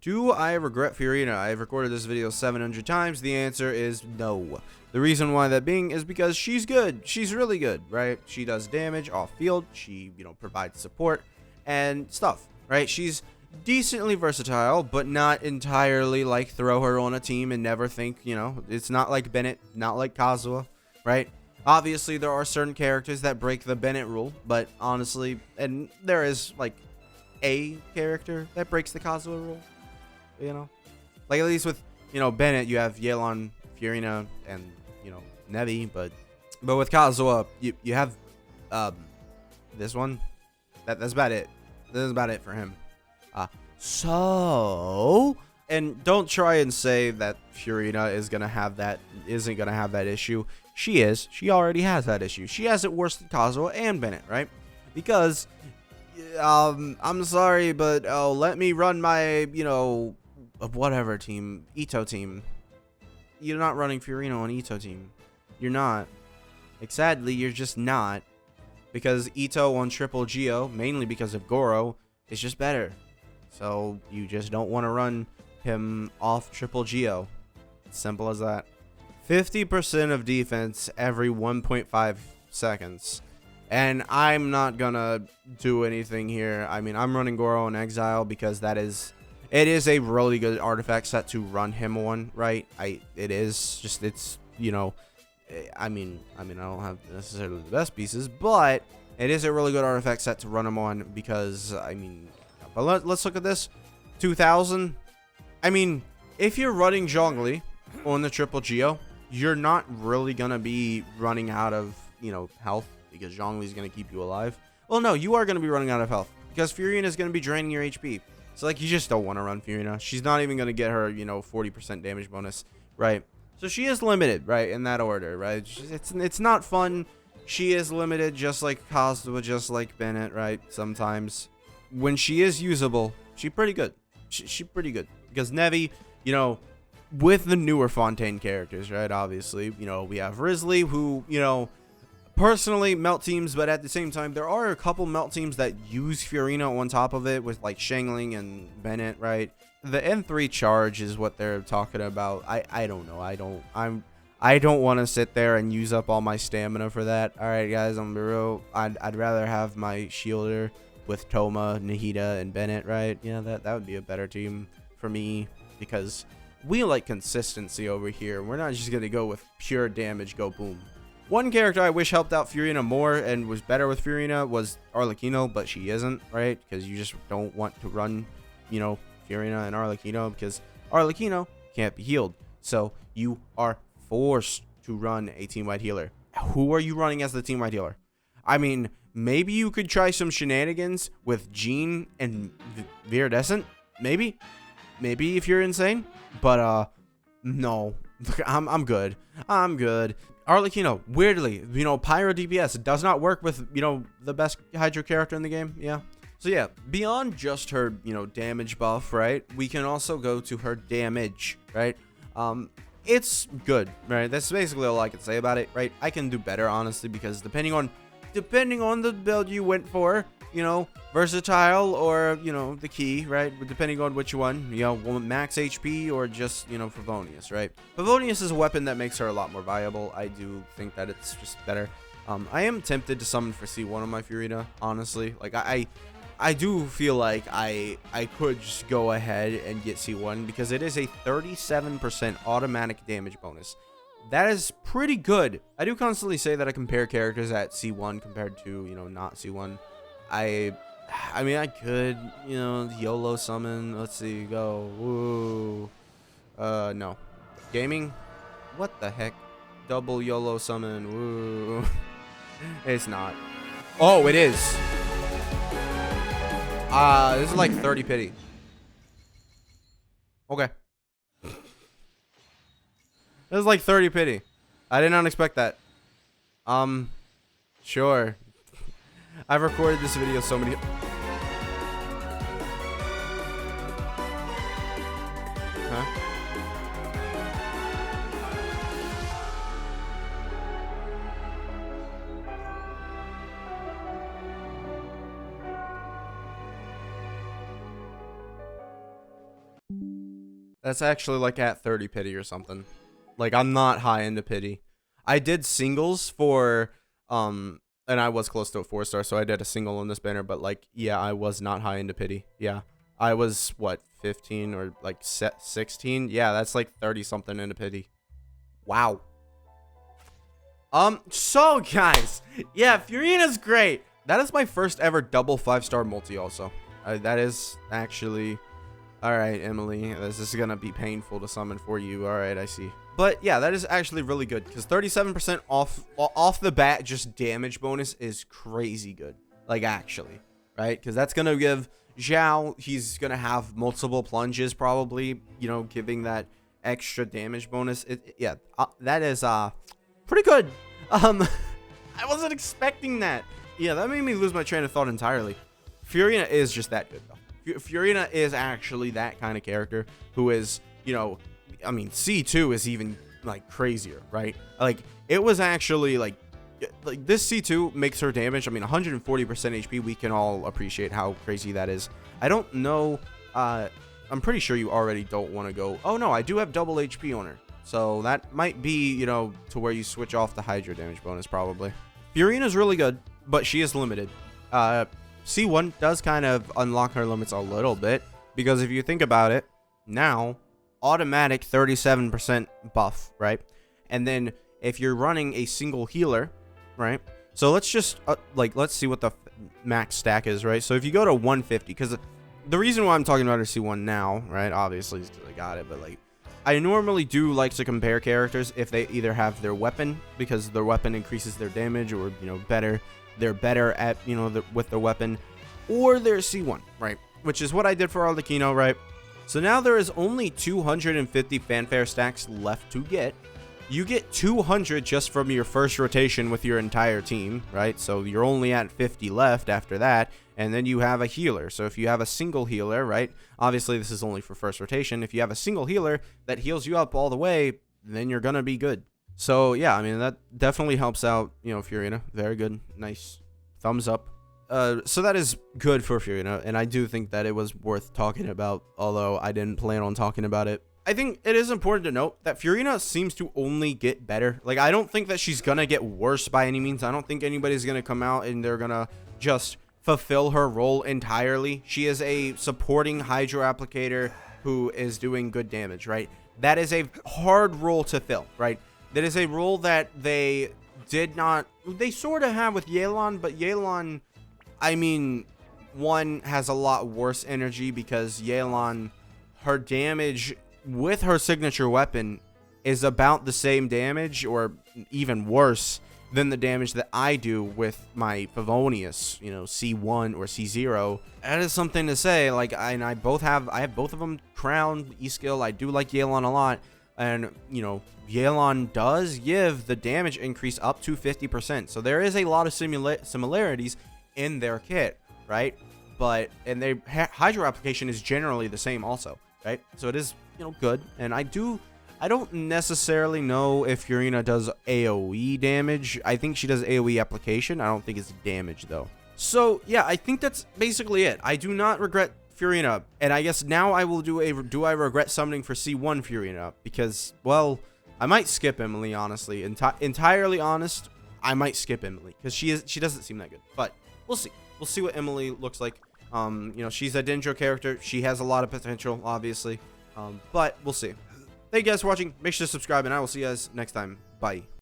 Do I regret Furina? I've recorded this video 700 times. The answer is no. The reason why that being is because she's good. She's really good, right? She does damage off field. She, provides support and stuff, right? She's decently versatile, but not entirely like throw her on a team and never think, it's not like Bennett, not like Kazuha, right? Obviously, there are certain characters that break the Bennett rule, but honestly, and there is like a character that breaks the Kazuha rule. Like at least with Bennett, you have Yelan, Furina, and Nevi, but with Kazuha, you have this one. That's about it. This is about it for him. And don't try and say that Furina isn't gonna have that issue. She already has that issue. She has it worse than Kazuha and Bennett, right? Because I'm sorry, but let me run my whatever team, Ito team. You're not running Furina on Ito team. You're not. Like, sadly, you're just not. Because Ito on Triple Geo, mainly because of Goro, is just better. So you just don't want to run him off Triple Geo. Simple as that. 50% of defense every 1.5 seconds. And I'm not gonna do anything here. I mean, I'm running Goro in Exile because it is a really good artifact set to run him on, right? I don't have necessarily the best pieces, but it is a really good artifact set to run him on because, but let's look at this. 2000. I mean, if you're running Zhongli on the Triple Geo, you're not really gonna be running out of, health because Zhongli's gonna keep you alive. Well, no, you are gonna be running out of health because Furina is gonna be draining your HP. So, you just don't want to run Furina. She's not even going to get her, 40% damage bonus, right? So, she is limited, right, in that order, right? It's not fun. She is limited just like Kazuha, just like Bennett, right? Sometimes. When she is usable, she's pretty good. She's pretty good. Because Nevi, with the newer Fontaine characters, right, obviously, we have Risley, who, personally melt teams, but at the same time there are a couple melt teams that use Furina on top of it with like Shangling and Bennett, right? The N3 charge is what they're talking about. I don't know. I don't want to sit there and use up all my stamina for that. All right, guys, I'm real. I'd rather have my shielder with Toma, Nahida, and Bennett, right? Yeah, that would be a better team for me because we like consistency over here. We're not just gonna go with pure damage, go boom. One character I wish helped out Furina more and was better with Furina was Arlecchino, but she isn't, right? Because you just don't want to run, Furina and Arlecchino because Arlecchino can't be healed. So you are forced to run a team-wide healer. Who are you running as the team-wide healer? I mean, maybe you could try some shenanigans with Jean and Viridescent. Maybe if you're insane. But, no. I'm good. Arlecchino, weirdly, Pyro DPS does not work with, the best Hydro character in the game. Yeah. So yeah, beyond just her, damage buff, right? We can also go to her damage, right? It's good, right? That's basically all I can say about it, right? I can do better, honestly, because depending on the build you went for, versatile or, the key, right? Depending on which one, max HP or just, Favonius, right? Favonius is a weapon that makes her a lot more viable. I do think that it's just better. I am tempted to summon for C1 on my Furina, honestly. Like, I do feel like I could just go ahead and get C1 because it is a 37% automatic damage bonus. That is pretty good. I do constantly say that I compare characters at C1 compared to, not C1. I mean, I could, YOLO summon. Let's see, go. Woo. No. Gaming? What the heck? Double YOLO summon. Woo. It's not. Oh, it is. This is like 30 pity. Okay. This is like 30 pity. I did not expect that. Sure. I've recorded this video so many. Huh? That's actually like at 30 pity or something. Like, I'm not high into pity. I did singles for, and I was close to a 4-star, so I did a single on this banner, but like, yeah, I was not high into pity. Yeah. I was, what, 15 or like 16? Yeah, that's like 30 something into pity. Wow. So guys, yeah, Furina's great. That is my first ever double 5-star multi also. That is actually... All right, Emily, this is going to be painful to summon for you. All right, I see. But yeah, that is actually really good because 37% off the bat, just damage bonus is crazy good. Like, actually, right? Because that's going to give Zhao, he's going to have multiple plunges probably, you know, giving that extra damage bonus. Yeah, that is pretty good. I wasn't expecting that. Yeah, that made me lose my train of thought entirely. Furina is just that good, though. Furina is actually that kind of character who is, you know, I mean, C2 is even, like, crazier, right? Like, it was actually, like this C2 makes her damage. I mean, 140% HP, we can all appreciate how crazy that is. I don't know, I'm pretty sure you already don't want to go, oh, no, I do have double HP on her. So that might be, you know, to where you switch off the Hydra damage bonus, probably. Furina's really good, but she is limited. C1 does kind of unlock her limits a little bit, because if you think about it, now, automatic 37% buff, right? And then if you're running a single healer, right? So let's just, let's see what the max stack is, right? So if you go to 150, because the reason why I'm talking about her C1 now, right, obviously is because I got it, but like, I normally do like to compare characters if they either have their weapon, because their weapon increases their damage, or, you know, they're better at, you know, with their weapon, or their C1, right? Which is what I did for Arlecchino, right? So now there is only 250 fanfare stacks left to get. You get 200 just from your first rotation with your entire team, right? So you're only at 50 left after that, and then you have a healer. So if you have a single healer, right? Obviously, this is only for first rotation. If you have a single healer that heals you up all the way, then you're gonna be good. So yeah, I mean, that definitely helps out, you know, Furina. Very good. Nice. Thumbs up. So that is good for Furina, and I do think that it was worth talking about, although I didn't plan on talking about it. I think it is important to note that Furina seems to only get better. Like, I don't think that she's gonna get worse by any means. I don't think anybody's gonna come out and they're gonna just fulfill her role entirely. She is a supporting Hydro applicator who is doing good damage, right? That is a hard role to fill, right? That is a role that they sort of have with Yelan, but Yelan, I mean, one has a lot worse energy because Yelan, her damage with her signature weapon is about the same damage or even worse than the damage that I do with my Favonius, you know, C1 or C0. That is something to say. Like, I have both of them crowned E-skill. I do like Yelan a lot. And, you know, Yelan does give the damage increase up to 50%. So there is a lot of similarities in their kit, right? But, and their Hydro application is generally the same also, right? So it is, you know, good. And I don't necessarily know if Furina does AoE damage. I think she does AoE application. I don't think it's damage, though. So, yeah, I think that's basically it. I do not regret Furina. And I guess now I will do I regret summoning for C1 Furina? Because, well, I might skip Emily, honestly. Entirely honest, I might skip Emily. Because she doesn't seem that good. But we'll see. We'll see what Emily looks like. You know, she's a Dendro character. She has a lot of potential, obviously. But we'll see. Thank you guys for watching. Make sure to subscribe, and I will see you guys next time. Bye.